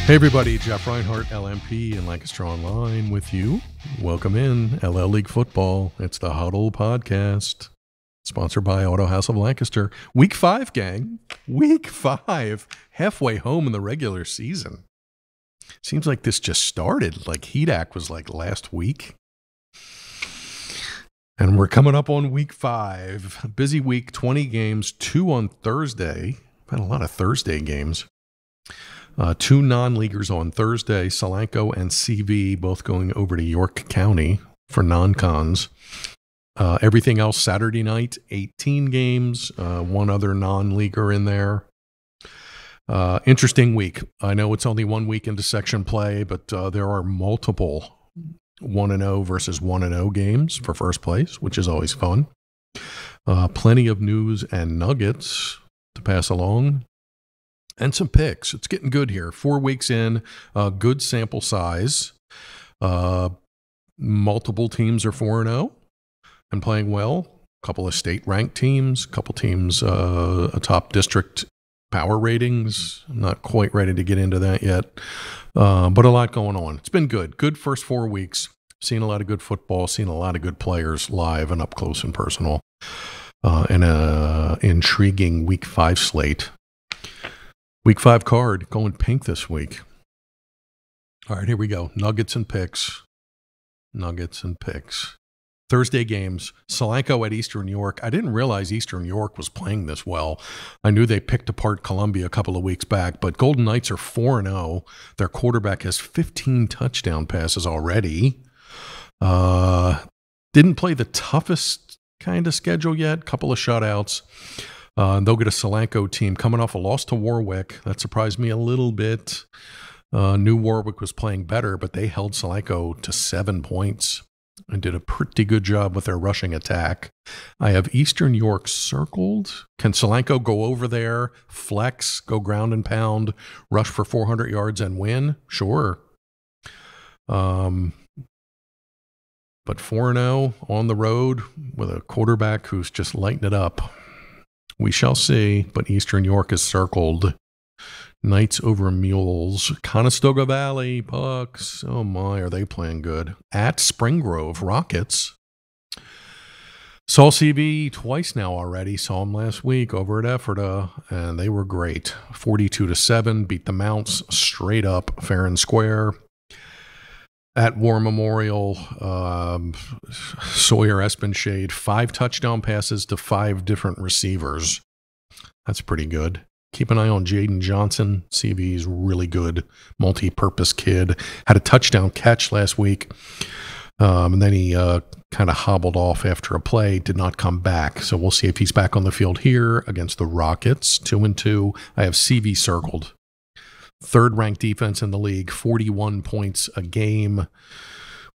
Hey everybody, Jeff Reinhart, LMP, and Lancaster Online with you. Welcome in, LL League Football. It's the Huddle podcast, sponsored by Auto House of Lancaster. Week 5, gang. Week 5, halfway home in the regular season. Seems like this just started, like HEDAC was like last week. And we're coming up on week 5. Busy week, 20 games, 2 on Thursday. Had a lot of Thursday games. 2 non-leaguers on Thursday, Solanco and CV, both going over to York County for non-cons. Everything else Saturday night, 18 games, 1 other non-leaguer in there. Interesting week. I know it's only 1 week into section play, but there are multiple 1-0 versus 1-0 games for first place, which is always fun. Plenty of news and nuggets to pass along. And some picks. It's getting good here. 4 weeks in, good sample size. Multiple teams are 4-0 and playing well. A couple of state-ranked teams, a couple teams atop district power ratings. I'm not quite ready to get into that yet, but a lot going on. It's been good. Good first 4 weeks. Seen a lot of good football, seen a lot of good players live and up close and personal. And an intriguing Week 5 slate. Week 5 card, going pink this week. All right, here we go. Nuggets and picks. Nuggets and picks. Thursday games, Solanco at Eastern York. I didn't realize Eastern York was playing this well. I knew they picked apart Columbia a couple of weeks back, but Golden Knights are 4-0. Their quarterback has 15 touchdown passes already. Didn't play the toughest kind of schedule yet. Couple of shutouts. They'll get a Solanco team coming off a loss to Warwick. That surprised me a little bit. New Warwick was playing better, but they held Solanco to 7 points and did a pretty good job with their rushing attack. I have Eastern York circled. Can Solanco go over there, flex, go ground and pound, rush for 400 yards and win? Sure. But 4-0 on the road with a quarterback who's just lighting it up. We shall see, but Eastern York is circled. Knights over Mules. Conestoga Valley, Bucks. Oh my, are they playing good. At Spring Grove, Rockets. Saw CV twice now already. Saw them last week over at Ephrata, and they were great. 42-7, beat the Mounts straight up, fair and square. At War Memorial, Sawyer Espenshade, 5 touchdown passes to 5 different receivers. That's pretty good. Keep an eye on Jaden Johnson. CV's really good, multi-purpose kid. Had a touchdown catch last week, and then he kind of hobbled off after a play, did not come back. So we'll see if he's back on the field here against the Rockets, 2-2. I have CV circled. 3rd-ranked defense in the league, 41 points a game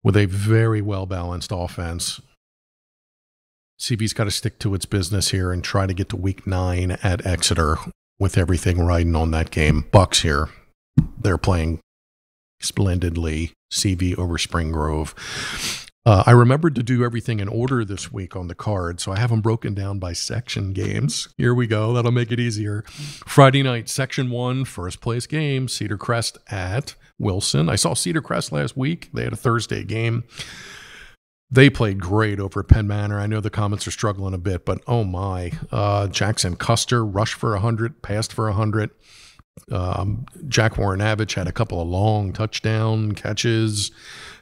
with a very well-balanced offense. CV's got to stick to its business here and try to get to week 9 at Exeter with everything riding on that game. Bucks here. They're playing splendidly. CV over Spring Grove. I remembered to do everything in order this week on the card, so I have them broken down by section games. Here we go. That'll make it easier. Friday night, Section 1, first place game, Cedar Crest at Wilson. I saw Cedar Crest last week. They had a Thursday game. They played great over at Penn Manor. I know the comments are struggling a bit, but oh my. Jackson Custer rushed for 100, passed for 100. Jack Warrenavich had a couple of long touchdown catches.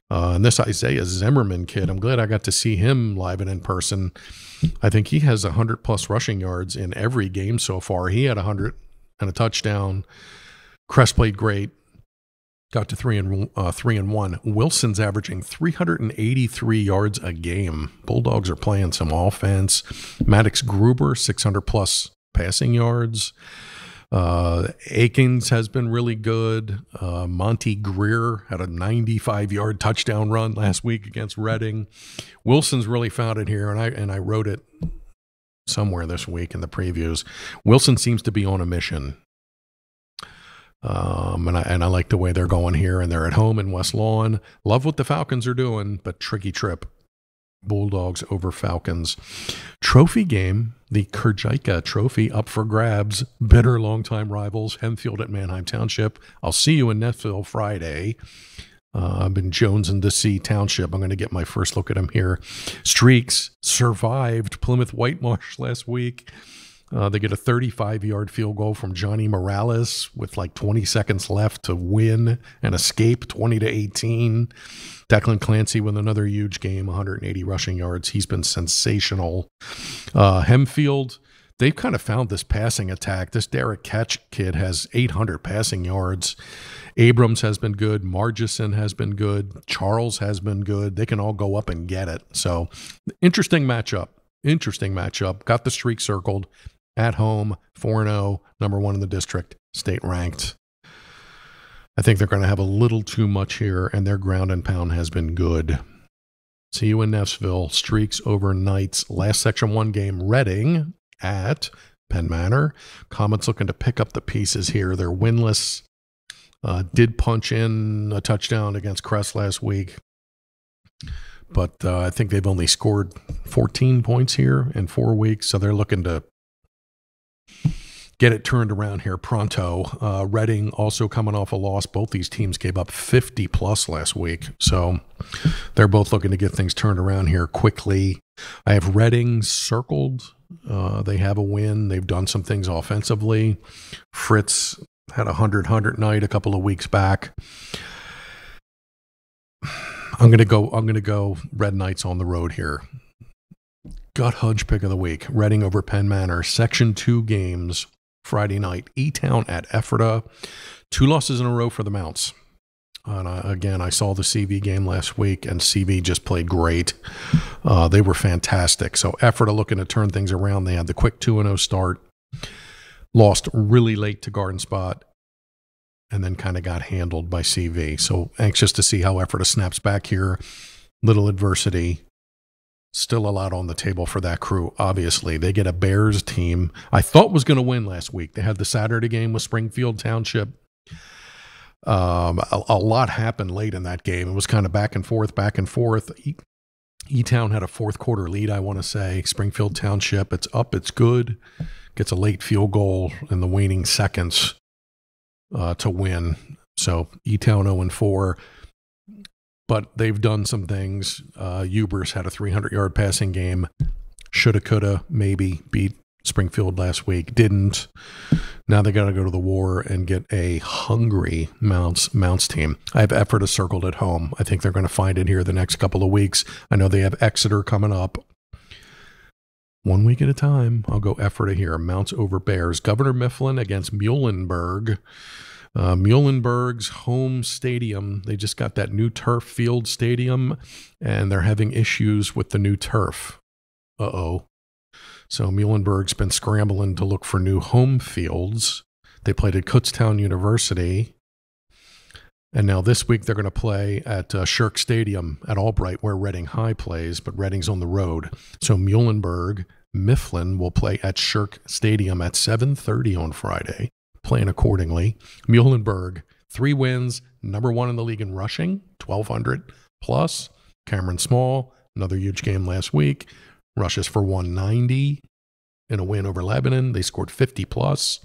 And this Isaiah Zimmerman kid, I'm glad I got to see him live and in person. I think he has 100-plus rushing yards in every game so far. He had 100 and a touchdown. Crest played great. Got to 3-1. Wilson's averaging 383 yards a game. Bulldogs are playing some offense. Maddox Gruber, 600-plus passing yards. Akins has been really good. Monty Greer had a 95-yard touchdown run last week against Reading. Wilson's really found it here, and I wrote it somewhere this week in the previews. Wilson seems to be on a mission. And I like the way they're going here, and they're at home in West Lawn. Love what the Falcons are doing, but tricky trip Bulldogs over Falcons. Trophy game, the Kurjaika Trophy up for grabs. Bitter longtime rivals, Hempfield at Manheim Township. I'll see you in Netsville Friday. I've been jonesing to see Township. I'm going to get my first look at them here. Streaks survived Plymouth Whitemarsh last week. They get a 35-yard field goal from Johnny Morales with like 20 seconds left to win and escape 20-18. Declan Clancy with another huge game, 180 rushing yards. He's been sensational. Hempfield, they've kind of found this passing attack. This Derek Ketch kid has 800 passing yards. Abrams has been good. Margison has been good. Charles has been good. They can all go up and get it. So interesting matchup. Got the streak circled. At home, 4-0, number 1 in the district, state ranked. I think they're going to have a little too much here, and their ground and pound has been good. See you in Neffsville. Streaks over Knights. Last Section 1 game, Reading at Penn Manor. Comets looking to pick up the pieces here. They're winless. Did punch in a touchdown against Crest last week. But I think they've only scored 14 points here in 4 weeks, so they're looking to get it turned around here pronto. Reading also coming off a loss. Both these teams gave up 50+ last week. So they're both looking to get things turned around here quickly. I have Reading circled. They have a win. They've done some things offensively. Fritz had a 100 night a couple of weeks back. I'm gonna go Red Knights on the road here. Gut Hunch pick of the week. Reading over Penn Manor. Section 2 games. Friday night, E-Town at Ephrata. 2 losses in a row for the Mounts. And again, I saw the CV game last week, and CV just played great. They were fantastic. So Ephrata looking to turn things around. They had the quick 2-0 start. Lost really late to Garden Spot, and then kind of got handled by CV. So anxious to see how Ephrata snaps back here. Little adversity. Still a lot on the table for that crew, obviously. They get a Bears team I thought was going to win last week. They had the Saturday game with Springfield Township. A lot happened late in that game. It was kind of back and forth. E-Town had a fourth quarter lead, I want to say. Springfield Township, it's up, it's good. Gets a late field goal in the waning seconds to win. So E-Town 0-4. But they've done some things. Ubers had a 300-yard passing game. Shoulda, coulda, maybe beat Springfield last week. Didn't. Now they got to go to the war and get a hungry Mounts team. I have Ephrata circled at home. I think they're going to find it here the next couple of weeks. I know they have Exeter coming up. 1 week at a time. I'll go Ephrata here. Mounts over Bears. Governor Mifflin against Muhlenberg. Muhlenberg's home stadium, they just got that new turf field stadium, and they're having issues with the new turf. So Muhlenberg's been scrambling to look for new home fields. They played at Kutztown University, and now this week they're going to play at Shirk Stadium at Albright, where Reading High plays, but Reading's on the road. So Muhlenberg, Mifflin will play at Shirk Stadium at 7:30 on Friday. Playing accordingly. Muhlenberg, 3 wins, number 1 in the league in rushing, 1,200 plus. Cameron Small, another huge game last week, rushes for 190 in a win over Lebanon. They scored 50 plus.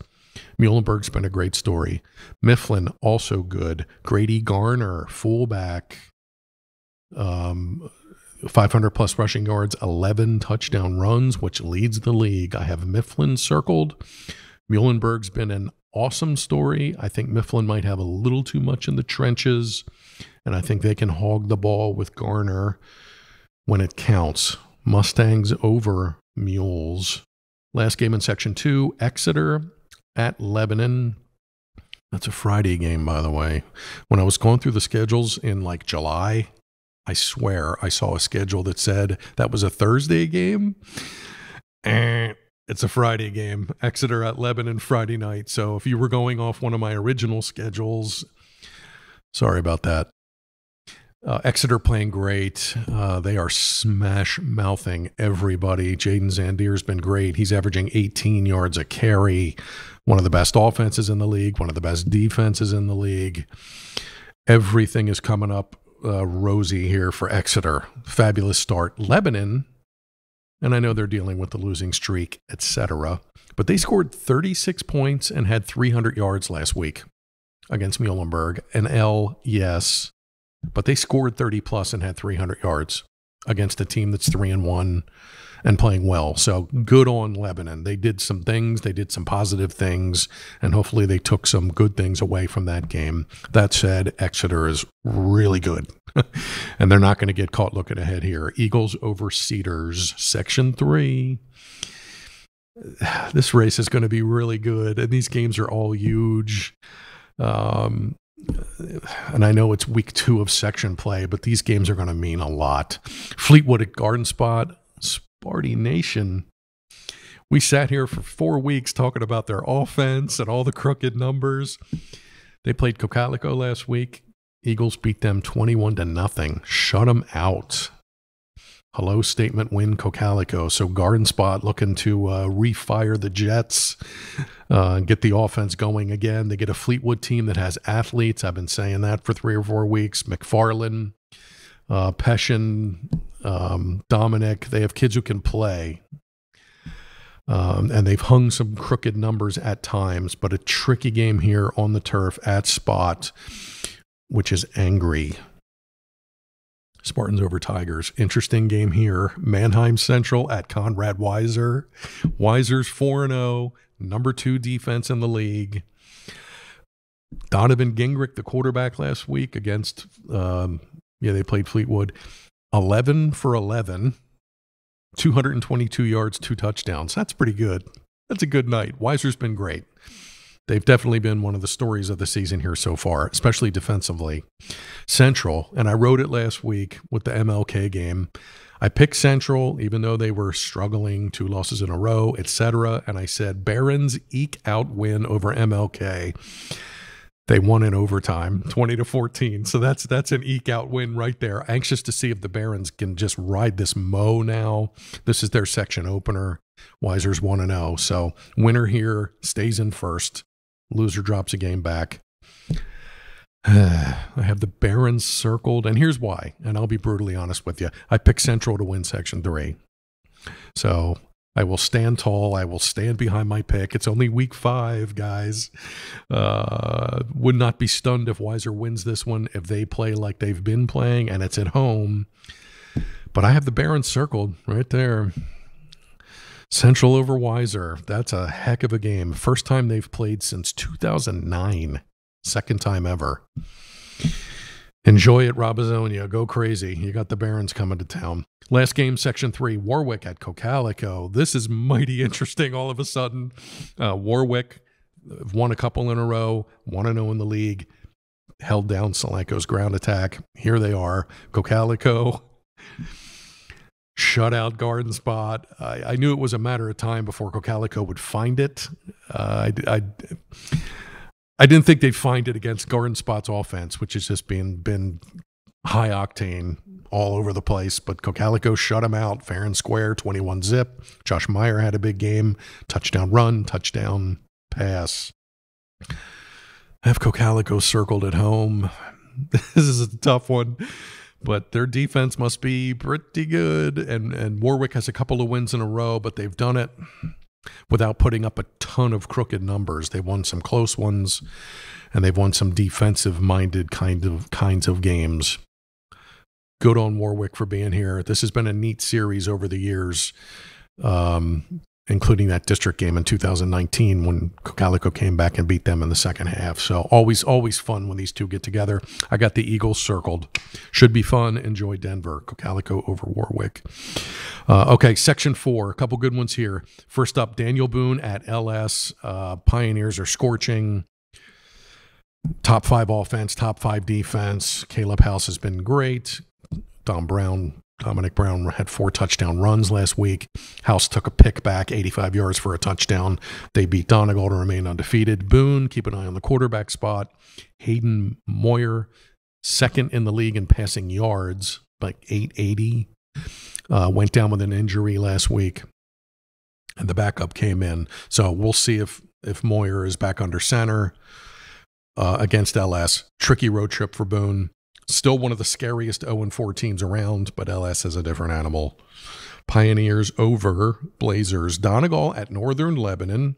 Muhlenberg's been a great story. Mifflin, also good. Grady Garner, fullback, 500 plus rushing yards, 11 touchdown runs, which leads the league. I have Mifflin circled. Muhlenberg's been an awesome story. I think Mifflin might have a little too much in the trenches, and I think they can hog the ball with Garner when it counts. Mustangs over Mules. Last game in Section 2, Exeter at Lebanon. That's a Friday game, by the way. When I was going through the schedules in like July, I swear I saw a schedule that said that was a Thursday game. It's a Friday game. Exeter at Lebanon Friday night. So if you were going off one of my original schedules, sorry about that. Exeter playing great. They are smash-mouthing everybody. Jaden Zandier's been great. He's averaging 18 yards a carry. One of the best offenses in the league. One of the best defenses in the league. Everything is coming up rosy here for Exeter. Fabulous start. Lebanon, and I know they're dealing with the losing streak, etc., but they scored 36 points and had 300 yards last week against Muhlenberg. An L, yes, but they scored 30 plus and had 300 yards against a team that's 3-1 and playing well. So good on Lebanon. They did some things. They did some positive things, and hopefully they took some good things away from that game. That said, Exeter is really good, and they're not going to get caught looking ahead here. Eagles over Cedars, Section 3. This race is going to be really good, and these games are all huge. And I know it's week 2 of section play, but these games are going to mean a lot. Fleetwood at Garden Spot, Sparty Nation. We sat here for 4 weeks talking about their offense and all the crooked numbers. They played Cocalico last week. Eagles beat them 21-0. Shut them out. Hello statement win Cocalico. So Garden Spot looking to refire the Jets, get the offense going again. They get a Fleetwood team that has athletes. I've been saying that for 3 or 4 weeks. McFarland, Peshin, Dominic. They have kids who can play. And they've hung some crooked numbers at times, but a tricky game here on the turf at Spot, which is angry. Spartans over Tigers. Interesting game here. Mannheim Central at Conrad Weiser. Weiser's 4-0, number 2 defense in the league. Donovan Gingrich, the quarterback last week against, they played Fleetwood. 11 for 11, 222 yards, 2 touchdowns. That's pretty good. That's a good night. Weiser's been great. They've definitely been one of the stories of the season here so far, especially defensively. Central, and I wrote it last week with the MLK game. I picked Central, even though they were struggling, 2 losses in a row, etc. And I said, Barons eke out win over MLK. They won in overtime, 20-14. So that's an eke out win right there. Anxious to see if the Barons can just ride this mow now. This is their section opener. Weiser's 1-0. So winner here stays in first. Loser drops a game back. I have the Barons circled, and here's why. And I'll be brutally honest with you. I picked Central to win Section 3. So I will stand tall. I will stand behind my pick. It's only week 5, guys. Would not be stunned if Weiser wins this one, if they play like they've been playing, and it's at home. But I have the Barons circled right there. Central over Weiser. That's a heck of a game. First time they've played since 2009. Second time ever. Enjoy it, Robizonia. Go crazy. You got the Barons coming to town. Last game, Section 3, Warwick at Cocalico. This is mighty interesting all of a sudden. Warwick won a couple in a row, 1-0 in the league, held down Salenko's ground attack. Here they are. Cocalico shut out Garden Spot. I knew it was a matter of time before Cocalico would find it. I didn't think they'd find it against Garden Spot's offense, which has just been high octane all over the place. But Cocalico shut him out fair and square, 21-zip. Josh Meyer had a big game. Touchdown run, touchdown pass. I have Cocalico circled at home. This is a tough one. But their defense must be pretty good. And Warwick has a couple of wins in a row, but they've done it without putting up a ton of crooked numbers. They won some close ones, and they've won some defensive-minded kinds of games. Good on Warwick for being here. This has been a neat series over the years, including that district game in 2019 when Cocalico came back and beat them in the second half. So always fun when these two get together. I got the Eagles circled. Should be fun. Enjoy Denver. Cocalico over Warwick. Okay, Section 4. A couple good ones here. First up, Daniel Boone at LS. Pioneers are scorching. Top 5 offense, top 5 defense. Caleb House has been great. Dominic Brown had 4 touchdown runs last week. House took a pick back, 85 yards for a touchdown. They beat Donegal to remain undefeated. Boone, keep an eye on the quarterback spot. Hayden Moyer, second in the league in passing yards, like 880. Went down with an injury last week, and the backup came in. So we'll see if Moyer is back under center against LS. Tricky road trip for Boone. Still one of the scariest 0-4 teams around, but LS is a different animal. Pioneers over Blazers. Donegal at Northern Lebanon.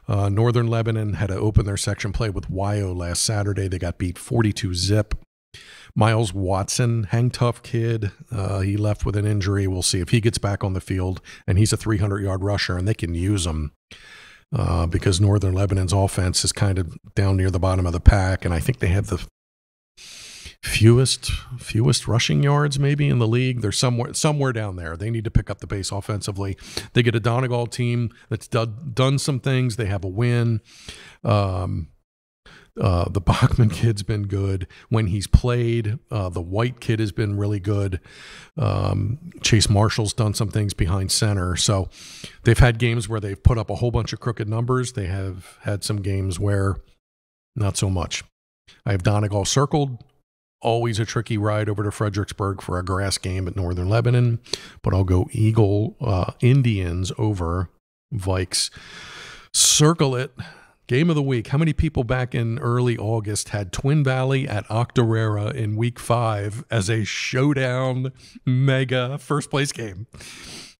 Northern Lebanon had to open their section play with YO last Saturday. They got beat 42-zip. Miles Watson, hang tough kid. He left with an injury. We'll see if he gets back on the field. And he's a 300-yard rusher, and they can use him because Northern Lebanon's offense is kind of down near the bottom of the pack, and I think they have the fewest rushing yards maybe in the league. They're somewhere down there. They need to pick up the pace offensively. They get a Donegal team that's done some things. They have a win. The Bachman kid's been good when he's played. The White kid has been really good. Chase Marshall's done some things behind center. So they've had games where they've put up a whole bunch of crooked numbers. They have had some games where not so much. I have Donegal circled. Always a tricky ride over to Fredericksburg for a grass game at Northern Lebanon, but I'll go Indians over Vikes. Circle it. Game of the week. How many people back in early August had Twin Valley at Octorara in week 5 as a showdown mega first place game?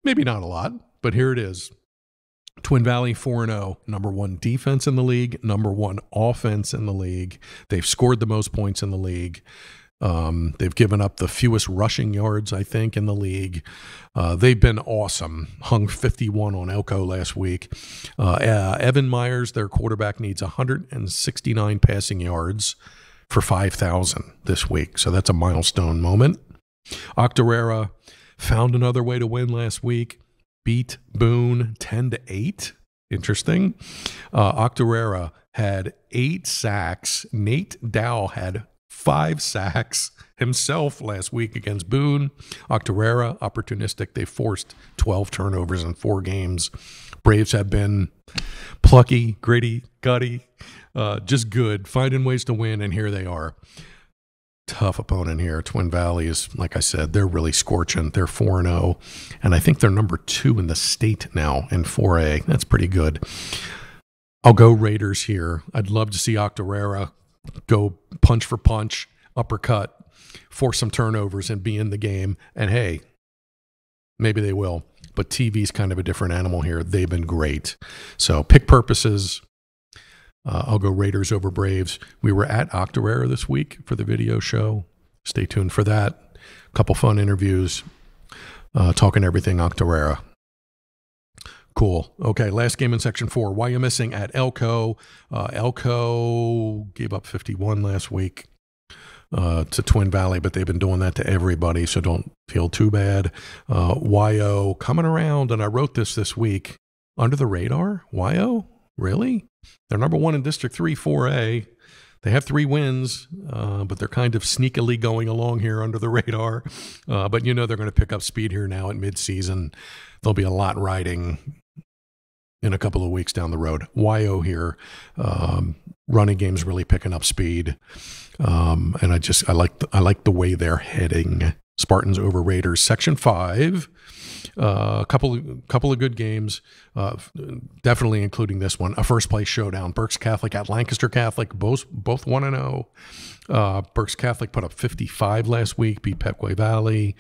Maybe not a lot, but here it is. Twin Valley 4-0, number 1 defense in the league, number 1 offense in the league. They've scored the most points in the league. They've given up the fewest rushing yards, I think, in the league. They've been awesome. Hung 51 on Elko last week. Evan Myers, their quarterback, needs 169 passing yards for 5,000 this week. So that's a milestone moment. Octorara found another way to win last week. Beat Boone 10-8. Interesting. Octorara had 8 sacks. Nate Dow had 5 sacks himself last week against Boone. Octorara, opportunistic. They forced 12 turnovers in 4 games. Braves have been plucky, gritty, gutty, just good, finding ways to win, and here they are. Tough opponent here. Twin Valley is, like I said, they're really scorching. They're 4-0, and I think they're number 2 in the state now in 4A. That's pretty good. I'll go Raiders here. I'd love to see Octorara go punch for punch, uppercut, force some turnovers, and be in the game. And hey, maybe they will. But TV's kind of a different animal here. They've been great. So pick purposes. I'll go Raiders over Braves. We were at Octorara this week for the video show. Stay tuned for that. A couple fun interviews, talking everything Octorara. Cool. Okay, last game in Section 4. Wyomissing at Elko. Elko gave up 51 last week to Twin Valley, but they've been doing that to everybody, so don't feel too bad. YO coming around, and I wrote this week. Under the radar? YO? Really? They're number 1 in District 3, 4A. They have 3 wins, but they're kind of sneakily going along here under the radar. But you know they're going to pick up speed here now at midseason. There'll be a lot riding in a couple of weeks down the road. YO here, running game's really picking up speed, and I like the way they're heading. Spartans over Raiders. Section 5. A couple of good games, definitely including this one. A first place showdown. Berks Catholic at Lancaster Catholic, both 1-0. Berks Catholic put up 55 last week, beat Petway Valley.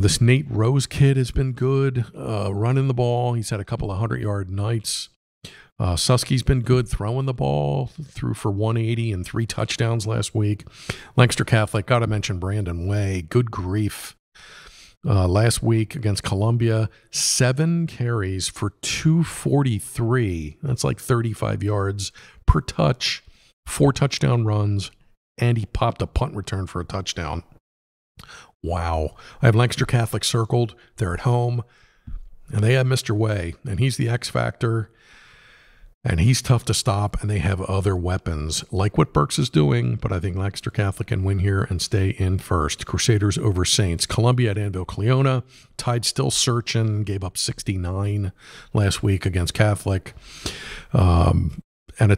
This Nate Rose kid has been good, running the ball. He's had a couple of 100-yard nights. Susky's been good throwing the ball, threw for 180 and 3 touchdowns last week. Lancaster Catholic, got to mention Brandon Way. Good grief. Last week against Columbia, 7 carries for 243. That's like 35 yards per touch, 4 touchdown runs, and he popped a punt return for a touchdown. Wow. I have Lancaster Catholic circled. They're at home, and they have Mr. Way, and he's the X factor. And he's tough to stop, and they have other weapons, like what Berks is doing, but I think Lancaster Catholic can win here and stay in first. Crusaders over Saints. Columbia at Anvil Cleona. Tide still searching, gave up 69 last week against Catholic. And a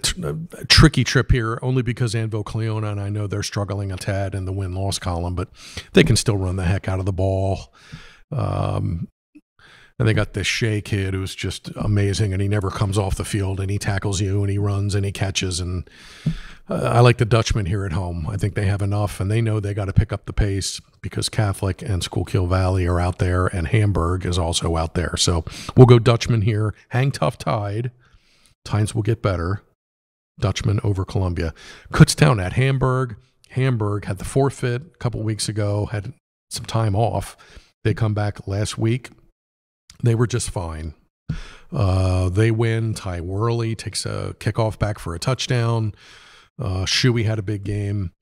tricky trip here, only because Anvil Cleona, and I know they're struggling a tad in the win-loss column, but they can still run the heck out of the ball. And they got this Shea kid who's just amazing, and he never comes off the field, and he tackles you, and he runs, and he catches. And I like the Dutchmen here at home. I think they have enough, and they know they got to pick up the pace because Catholic and Schuylkill Valley are out there, and Hamburg is also out there. So we'll go Dutchmen here. Hang tough tide. Times will get better. Dutchmen over Columbia. Kutztown at Hamburg. Hamburg had the forfeit a couple weeks ago, had some time off. They come back last week. They were just fine. They win. Ty Worley takes a kickoff back for a touchdown. Shuey had a big game.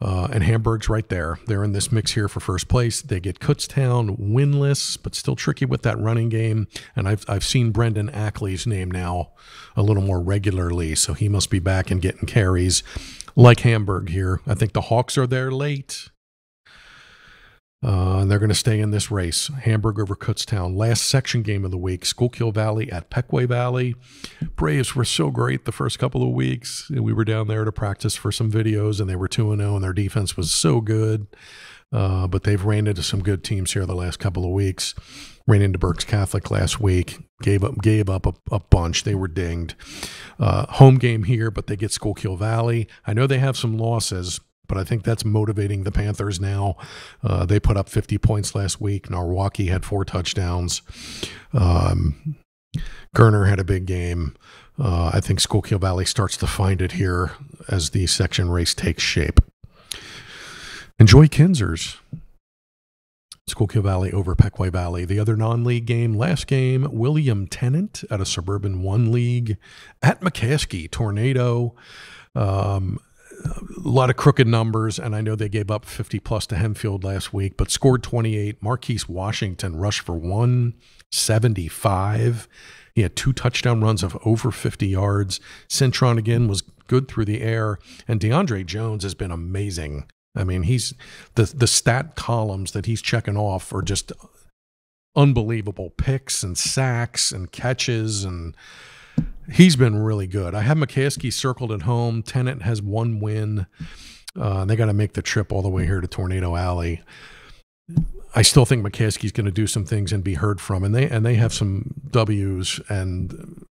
And Hamburg's right there. They're in this mix here for first place. They get Kutztown winless, but still tricky with that running game. And I've seen Brendan Ackley's name now a little more regularly, so he must be back and getting carries like Hamburg here. I think the Hawks are there late. And they're going to stay in this race. Hamburg over Kutztown. Last section game of the week, Schuylkill Valley at Pequay Valley. Braves were so great the first couple of weeks. We were down there to practice for some videos, and they were 2-0, and their defense was so good. But they've ran into some good teams here the last couple of weeks. Ran into Berks Catholic last week. Gave up a bunch. They were dinged. Home game here, but they get Schuylkill Valley. I know they have some losses, but I think that's motivating the Panthers now. They put up 50 points last week. Norwalkie had 4 touchdowns. Gerner had a big game. I think Schuylkill Valley starts to find it here as the section race takes shape. Enjoy Kinzers. Schuylkill Valley over Pequay Valley. The other non-league game, last game, William Tennant at a Suburban 1 league at McCaskey. Tornado. A lot of crooked numbers, and I know they gave up 50-plus to Hempfield last week, but scored 28. Marquise Washington rushed for 175. He had 2 touchdown runs of over 50 yards. Cintron, again, was good through the air, and DeAndre Jones has been amazing. I mean, he's the stat columns that he's checking off are just unbelievable. Picks and sacks and catches, and he's been really good. I have McCaskey circled at home. Tennant has 1 win. They got to make the trip all the way here to Tornado Alley. I still think McCaskey's going to do some things and be heard from, and they have some W's and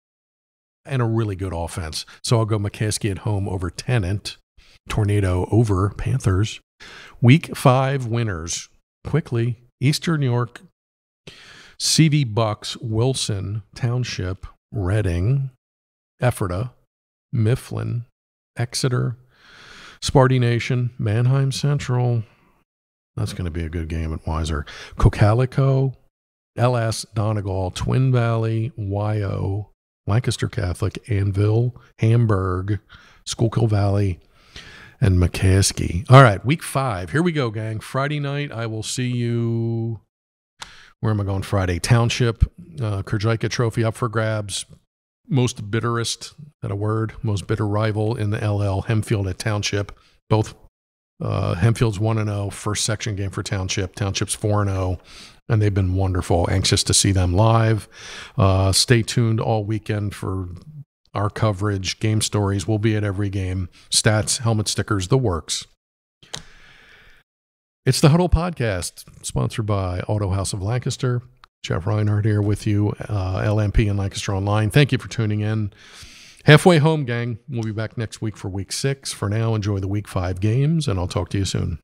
a really good offense. So I'll go McCaskey at home over Tennant. Tornado over Panthers. Week 5 winners. Quickly, Eastern York, CV Bucks, Wilson Township, Reading, Ephrata, Mifflin, Exeter, Sparty Nation, Mannheim Central. That's going to be a good game at Weiser. Cocalico, LS, Donegal, Twin Valley, YO, Lancaster Catholic, Anvil, Hamburg, Schuylkill Valley, and McCaskey. All right, week 5. Here we go, gang. Friday night, I will see you. Where am I going Friday? Township, Kerjika Trophy up for grabs. Most bitterest, that a word? Most bitter rival in the LL, Hempfield at Township. Both Hempfield's 1-0, first section game for Township. Township's 4-0, and they've been wonderful. Anxious to see them live. Stay tuned all weekend for our coverage, game stories. We'll be at every game. Stats, helmet stickers, the works. It's the Huddle Podcast, sponsored by Auto House of Lancaster. Jeff Reinhart here with you, LMP and Lancaster Online. Thank you for tuning in. Halfway home, gang. We'll be back next week for week 6. For now, enjoy the week 5 games, and I'll talk to you soon.